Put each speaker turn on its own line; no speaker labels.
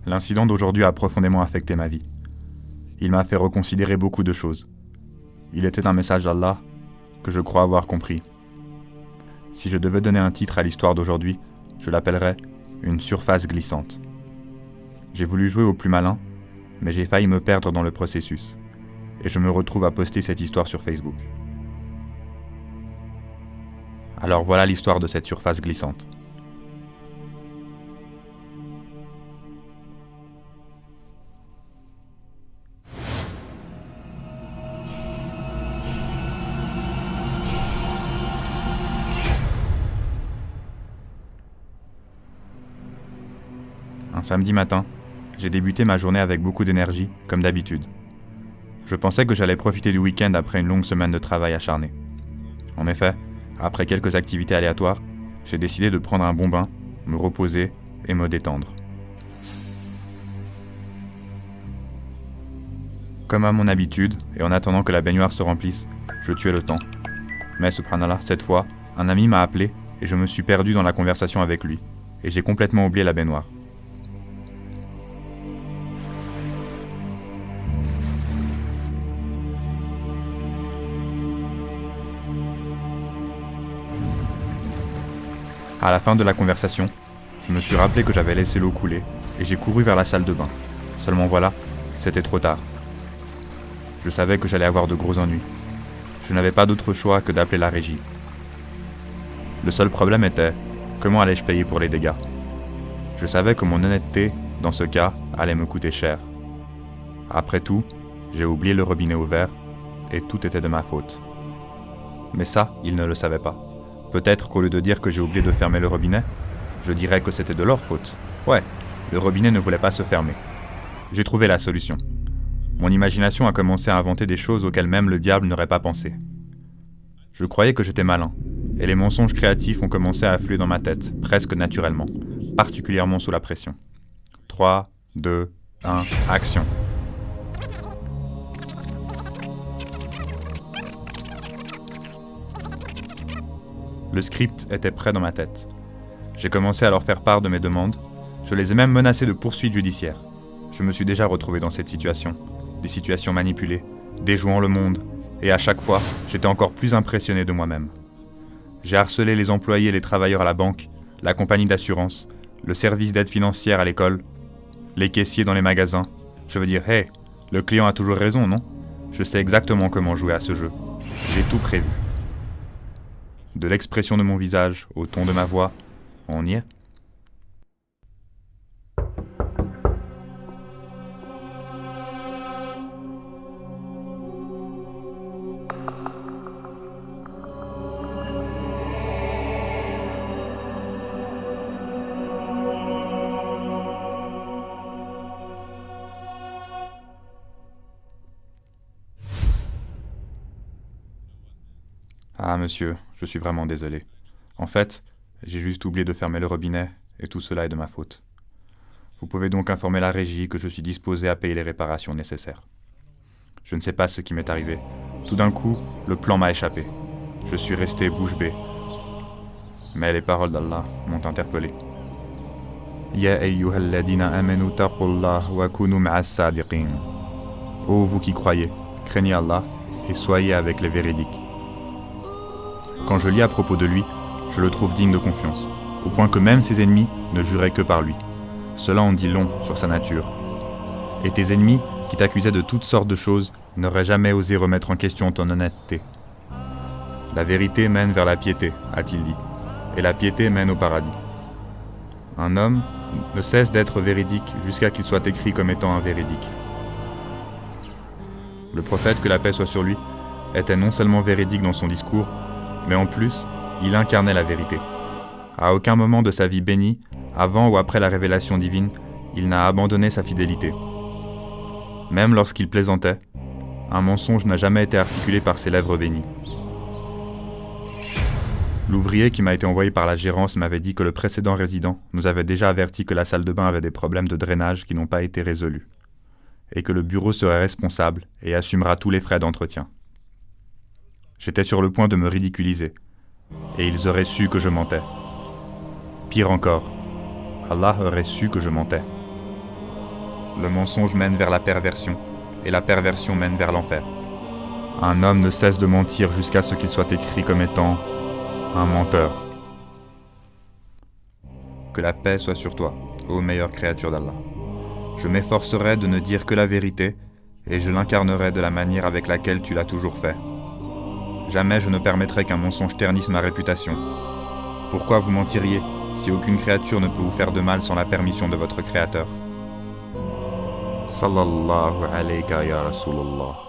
L'incident d'aujourd'hui a profondément affecté ma vie. Il m'a fait reconsidérer beaucoup de choses. Il était un message d'Allah que je crois avoir compris. Si je devais donner un titre à l'histoire d'aujourd'hui, je l'appellerais « Une surface glissante ». J'ai voulu jouer au plus malin, mais j'ai failli me perdre dans le processus. Et je me retrouve à poster cette histoire sur Facebook. Alors voilà l'histoire de cette surface glissante. Un samedi matin, j'ai débuté ma journée avec beaucoup d'énergie, comme d'habitude. Je pensais que j'allais profiter du week-end après une longue semaine de travail acharné. En effet, après quelques activités aléatoires, j'ai décidé de prendre un bon bain, me reposer et me détendre. Comme à mon habitude, et en attendant que la baignoire se remplisse, je tuais le temps. Mais subhanallah, cette fois, un ami m'a appelé et je me suis perdu dans la conversation avec lui, et j'ai complètement oublié la baignoire. À la fin de la conversation, je me suis rappelé que j'avais laissé l'eau couler et j'ai couru vers la salle de bain. Seulement voilà, c'était trop tard. Je savais que j'allais avoir de gros ennuis. Je n'avais pas d'autre choix que d'appeler la régie. Le seul problème était, comment allais-je payer pour les dégâts? Je savais que mon honnêteté, dans ce cas, allait me coûter cher. Après tout, j'ai oublié le robinet ouvert et tout était de ma faute. Mais ça, il ne le savait pas. Peut-être qu'au lieu de dire que j'ai oublié de fermer le robinet, je dirais que c'était de leur faute. Ouais, le robinet ne voulait pas se fermer. J'ai trouvé la solution. Mon imagination a commencé à inventer des choses auxquelles même le diable n'aurait pas pensé. Je croyais que j'étais malin, et les mensonges créatifs ont commencé à affluer dans ma tête, presque naturellement, particulièrement sous la pression. 3, 2, 1, action. Le script était prêt dans ma tête. J'ai commencé à leur faire part de mes demandes. Je les ai même menacés de poursuites judiciaires. Je me suis déjà retrouvé dans cette situation. Des situations manipulées, déjouant le monde. Et à chaque fois, j'étais encore plus impressionné de moi-même. J'ai harcelé les employés et les travailleurs à la banque, la compagnie d'assurance, le service d'aide financière à l'école, les caissiers dans les magasins. Je veux dire, hey, le client a toujours raison, non? Je sais exactement comment jouer à ce jeu. J'ai tout prévu. De l'expression de mon visage au ton de ma voix, on y est. Ah monsieur, je suis vraiment désolé. En fait, j'ai juste oublié de fermer le robinet et tout cela est de ma faute. Vous pouvez donc informer la régie que je suis disposé à payer les réparations nécessaires. Je ne sais pas ce qui m'est arrivé. Tout d'un coup, le plan m'a échappé. Je suis resté bouche bée. Mais les paroles d'Allah m'ont interpellé. Ya ayyuhalladina amanu taqullah wa kunu ma'as sadiqin. Ô vous qui croyez, craignez Allah et soyez avec les véridiques. Quand je lis à propos de lui, je le trouve digne de confiance, au point que même ses ennemis ne juraient que par lui. Cela en dit long sur sa nature. Et tes ennemis, qui t'accusaient de toutes sortes de choses, n'auraient jamais osé remettre en question ton honnêteté. La vérité mène vers la piété, a-t-il dit, et la piété mène au paradis. Un homme ne cesse d'être véridique jusqu'à qu'il soit écrit comme étant invéridique. Le prophète, que la paix soit sur lui, était non seulement véridique dans son discours, mais en plus, il incarnait la vérité. À aucun moment de sa vie bénie, avant ou après la révélation divine, il n'a abandonné sa fidélité. Même lorsqu'il plaisantait, un mensonge n'a jamais été articulé par ses lèvres bénies. L'ouvrier qui m'a été envoyé par la gérance m'avait dit que le précédent résident nous avait déjà averti que la salle de bain avait des problèmes de drainage qui n'ont pas été résolus, et que le bureau serait responsable et assumera tous les frais d'entretien. J'étais sur le point de me ridiculiser, et ils auraient su que je mentais. Pire encore, Allah aurait su que je mentais. Le mensonge mène vers la perversion, et la perversion mène vers l'enfer. Un homme ne cesse de mentir jusqu'à ce qu'il soit écrit comme étant un menteur. Que la paix soit sur toi, ô meilleure créature d'Allah. Je m'efforcerai de ne dire que la vérité, et je l'incarnerai de la manière avec laquelle tu l'as toujours fait. Jamais je ne permettrai qu'un mensonge ternisse ma réputation. Pourquoi vous mentiriez si aucune créature ne peut vous faire de mal sans la permission de votre Créateur? Sallallahu alayka ya Rasulallah.